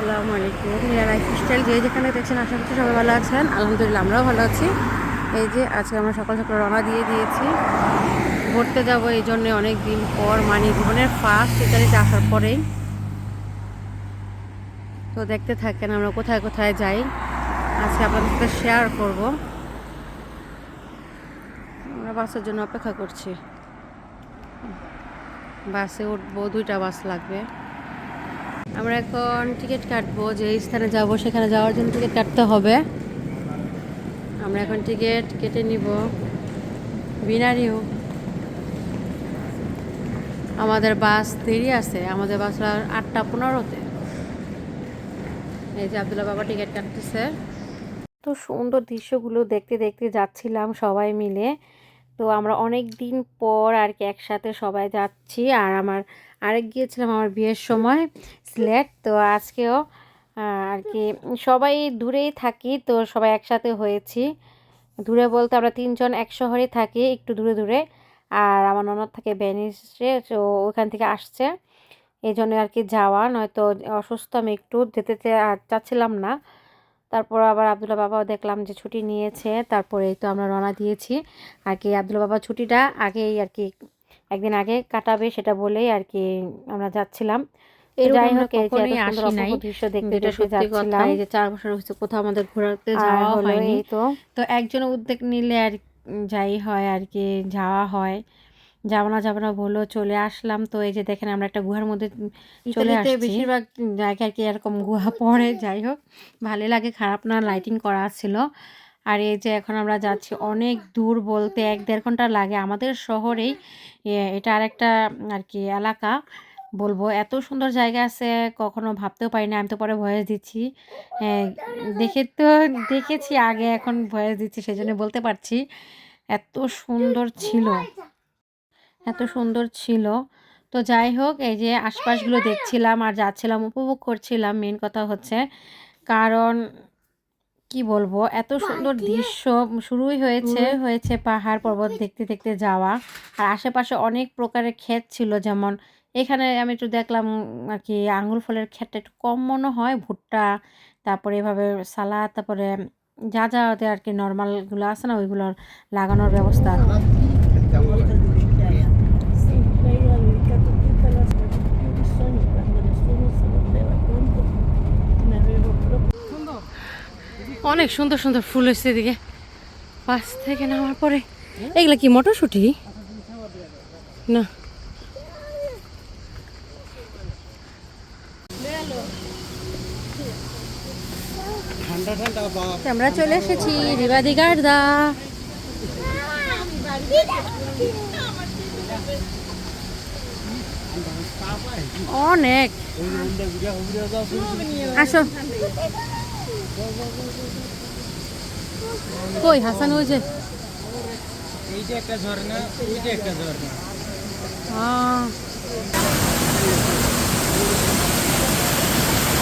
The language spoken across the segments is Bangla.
আসসালামু আলাইকুম। মিরা লাইফস্টাইল যে যেখানে দেখছেন আশা করছি সবাই ভালো আছেন। আলহামদুলিল্লাহ আমরাও ভালো আছি। এই যে আজকে আমরা সকাল সকাল রওনা দিয়ে দিয়েছি, ঘুরতে যাব। এই জন্যে অনেক দিন পর, মানে জীবনের ফার্স্ট ইতালিতে আসার পরেই। তো দেখতে থাকেন আমরা কোথায় কোথায় যাই, আজকে আপনাদের সাথে শেয়ার করব। আমরা বাসের জন্য অপেক্ষা করছি, বাসে উঠবো, 2টা বাস লাগবে। আমরা এখন টিকিট কাটবো, যে স্থানে যাব সেখানে যাওয়ার জন্য টিকিট কাটতে হবে। আমরা এখন টিকিট কেটে নিব। বিনারিও আমাদের বাস দেরি আছে, আমাদের বাস 8টা 15-তে। এই যে আব্দুল্লাহ বাবা টিকিট কাটতেছে। তো সুন্দর দৃশ্যগুলো দেখতে দেখতে যাচ্ছিলাম সবাই মিলে। তো আমরা অনেক দিন পর আর কি একসাথে সবাই যাচ্ছি। আর আমার আরেক গিয়েছিলাম আমার বিয়ের সময় সিলেট। তো আজকেও আর কি সবাই দূরেই থাকি, তো সবাই একসাথে হয়েছি। দূরে বলতে আমরা 3জন এক শহরে থাকি, একটু দূরে দূরে। আর আমার ননদ থাকে ভেনিসে, তো ওখান থেকে আসছে। এই জন্য আর কি যাওয়া, নয়তো অসুস্থ আমি একটু যেতে চাচ্ছিলাম না। তারপর আবার আব্দুল্লাহ বাবাও দেখলাম যে ছুটি নিয়েছে, তারপরে তো আমরা রওনা দিয়েছি আর কি। আব্দুল্লাহ বাবা ছুটিটা আগেই আর কি একদিন আগে কাটাবে, সেটা বলেই আর কি আমরা যাচ্ছিলাম। যাই হোক, এই যে এত সুন্দর অপূর্ব দৃশ্য দেখতে দেখতে যাচ্ছিলাম। এই যে 4 বছর হচ্ছে কোথাও আমাদের ঘোরাতে যাওয়া হয়নি। তো একজন উদ্যোগ নিলে আর যাই হয় আর কি, যাওয়া হয়। যাবো না বলেও চলে আসলাম। তো এই যে দেখেন আমরা একটা গুহার মধ্যে চলে আসছি। বেশিরভাগ জায়গায় আর কি এরকম গুহা পড়ে। যাই হোক, ভালোই লাগে, খারাপ না, লাইটিং করা ছিল। আর এই যে এখন আমরা যাচ্ছি অনেক দূর, বলতে 1-1.5 ঘন্টা লাগে আমাদের শহরেই। এটা আরেকটা আর কি এলাকা বলবো। এত সুন্দর জায়গা আছে, কখনো ভাবতেও পারি না। আমি তো পরে ভয়েস দিচ্ছি, দেখেছি আগে, এখন ভয়েস দিচ্ছি, সেজন্য বলতে পারছি। এত সুন্দর ছিল, এত সুন্দর ছিল। তো যাই হোক, এই যে আশপাশগুলো দেখছিলাম আর যাচ্ছিলাম, উপভোগ করছিলাম। মেন কথা হচ্ছে, কারণ কি বলবো, এত সুন্দর দৃশ্য। শুরুই হয়েছে পাহাড় পর্বত দেখতে দেখতে যাওয়া। আর আশেপাশে অনেক প্রকারের ক্ষেত ছিল, যেমন এখানে আমি একটু দেখলাম আর কি আঙ্গুর ফলের ক্ষেতটা একটু কম মনে হয়, ভুট্টা, তারপরে এভাবে সালাদ, তারপরে যা যা ওদের আর কি নর্মালগুলো আছে না, ওইগুলোর লাগানোর ব্যবস্থা। অনেক সুন্দর সুন্দর ফুল হয়েছে এদিকে। বাস থেকে নামার পরে এগুলা কি মটরশুঁটি না? আমরা চলে এসেছি রিবাদি গার্দা। অনেক, আসো। কই হাসান? ওই যে এইটা একটা ঝর্ণা, ওইটা একটা ঝর্ণা।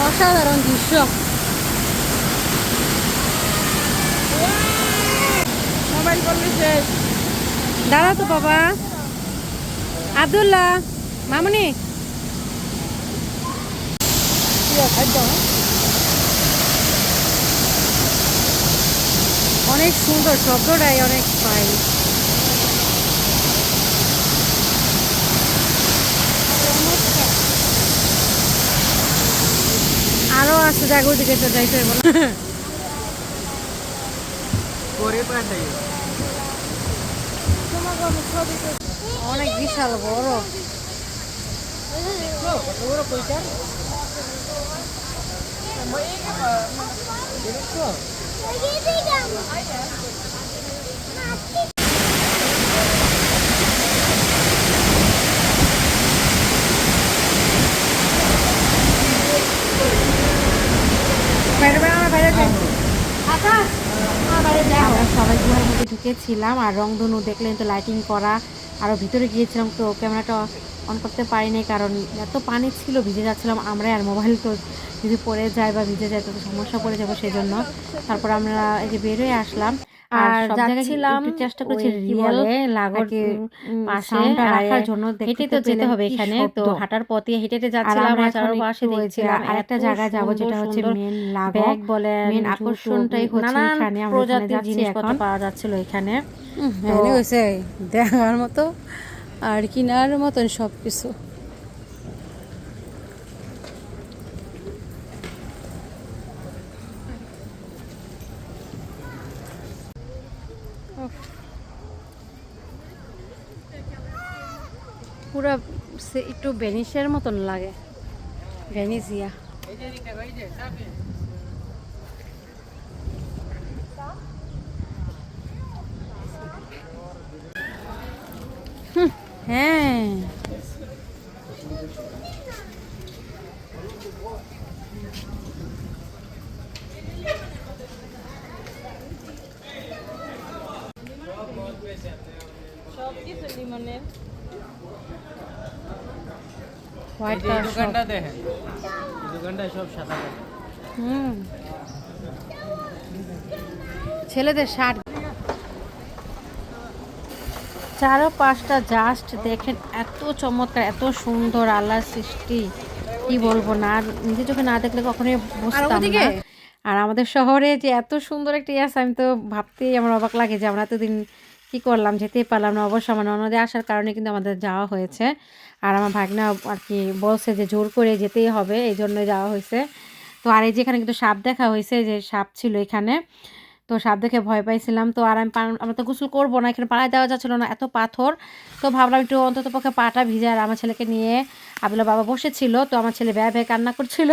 অসাধারণ দৃশ্য। মোবাইল করলে শেষ। দাঁড়া তো বাবা। আব্দুল্লাহ, মামুনি, অনেক সুন্দর, শব্দটাই অনেক পাই। আরো আছে, জায়গা ওইদিকে তো যাইতে হবে না। অনেক বিশাল বড়। আমরা সবাই গুহার মধ্যে ঢুকেছিলাম, আর রংধনু দেখলেন তো, লাইটিং করা। আরও ভিতরে গিয়েছিলাম, তো ক্যামেরাটা অন করতে পারিনি, কারণ এত পানি ছিল, ভিজে যাচ্ছিলাম আমরা। আর মোবাইল তো যদি পড়ে যায় বা ভিজে যায় তো সমস্যা পড়ে যাবো, সেই জন্য। তারপর আমরা এই যে বের হয়ে আসলাম। আর যাচ্ছিলাম একটু চেষ্টা করেছি কি রিয়েল বলে লাগোর পাশে সাউন্ডটা রাখার আর জন্য হেঁটে দেখতে তো যেতে পেলেন হবে কি এখানে, তো শব্দ। হাঁটার পথে হেঁটে হেঁটে আর যাচ্ছিলাম আমরা আর এখন চারপাশে একটু ওই যে দেখছিলাম আরেকটা এত জায়গায় যাব, সুন্দর যেটা হচ্ছে সুন্দর মেন লাগো। ব্যাগ বলেন, মেন জুতো, আকর্ষণটাই হচ্ছে নানান এখানে, আমরা এখানে প্রজাতির যাচ্ছি জিনিসপত্র এখন। পাওয়া যাচ্ছিল এখানে। তো হ্যাঁ হয়েছে দেখার মতো আর কেনার মতন সব কিছু। পুরো একটু ভেনিসের মতন লাগে, ভেনিসিয়া। হ্যাঁ হোয়াইট এই কালার দোকানটা দেখেন, এই দোকানটা সব সাদা কালো। ছেলেদের শার্ট। চারো পাঁচটা জাস্ট দেখেন, এত চমৎকার, এত সুন্দর আল্লাহর সৃষ্টি, কি বলবো না, আর নিজের চোখে না দেখলে কখনোই বুঝতাম না। আর আমাদের শহরে যে এত সুন্দর একটা আছে, আমি তো ভাবতেই আমার অবাক লাগে যে আমরা এতদিন কি করলাম, যেতেই পারলাম না। অবশ্য আমার ননদে আসার কারণে কিন্তু আমাদের যাওয়া হয়েছে। আর আমার ভাগনা আর কি বলছে যে জোর করে যেতেই হবে, এই জন্য যাওয়া হয়েছে। তো আর এই যে এখানে কিন্তু সাপ দেখা হয়েছে, যে সাপ ছিল এখানে, তো সাপ দেখে ভয় পাইছিলাম। তো আর আমরা তো গোসল করবো না, এখানে পাড়ায় দেওয়া যাচ্ছিল না, এত পাথর। তো ভাবলাম একটু অন্তত পক্ষে পাটা ভিজে। আর আমার ছেলেকে নিয়ে আবুল্লাহ বাবা বসেছিল, তো আমার ছেলে ব্যয় ব্যয় কান্না করছিল।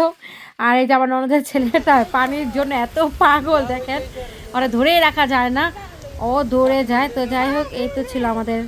আর এই যে আমার ননদের ছেলেটা পানির জন্য এত পাগল, দেখেন ওরা ধরেই রাখা যায় না, ও দৌড়ে যায়। তো যাই হোক, এই তো ছিল আমাদের